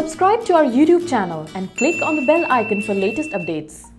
Subscribe to our YouTube channel and click on the bell icon for latest updates.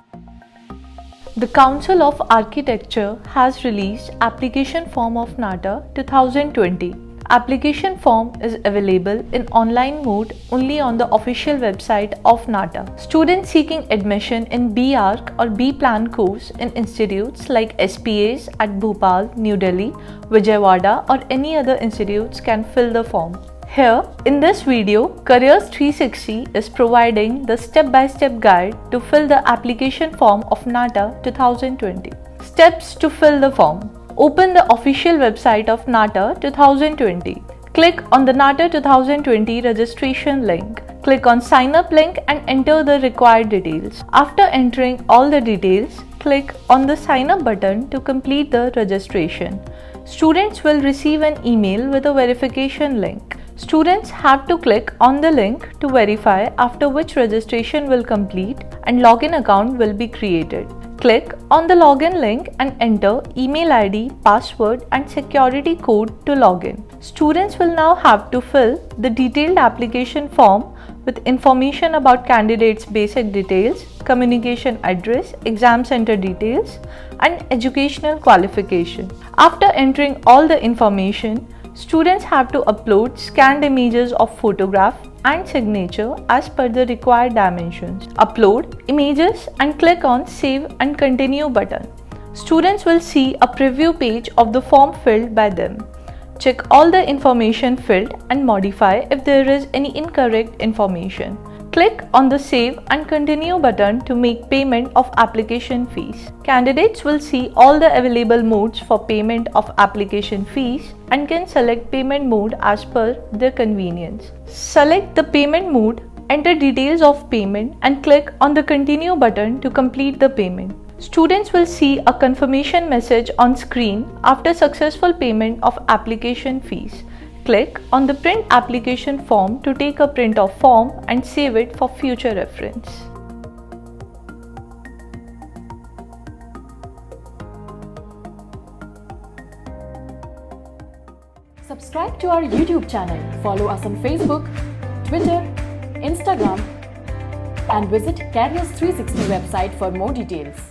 The Council of Architecture has released Application Form of NATA 2020. Application form is available in online mode only on the official website of NATA. Students seeking admission in B.Arch or B.Plan course in institutes like SPAs at Bhopal, New Delhi, Vijayawada or any other institutes can fill the form. Here, in this video, Careers 360 is providing the step-by-step guide to fill the application form of NATA 2020. Steps to fill the form. Open the official website of NATA 2020. Click on the NATA 2020 registration link. Click on Sign Up link and enter the required details. After entering all the details, click on the Sign Up button to complete the registration. Students will receive an email with a verification link. Students have to click on the link to verify, after which registration will complete and login account will be created. Click on the login link and enter email ID, password and security code to login. Students will now have to fill the detailed application form with information about candidates' basic details, communication address, exam center details and educational qualification. After entering all the information, students have to upload scanned images of photograph and signature as per the required dimensions. Upload images and click on Save and Continue button. Students will see a preview page of the form filled by them. Check all the information filled and modify if there is any incorrect information. Click on the Save and Continue button to make payment of application fees. Candidates will see all the available modes for payment of application fees and can select payment mode as per their convenience. Select the payment mode, enter details of payment and click on the Continue button to complete the payment. Students will see a confirmation message on screen after successful payment of application fees. Click on the Print Application Form to take a print of form and save it for future reference. Subscribe to our YouTube channel, follow us on Facebook, Twitter, Instagram and visit Careers 360 website for more details.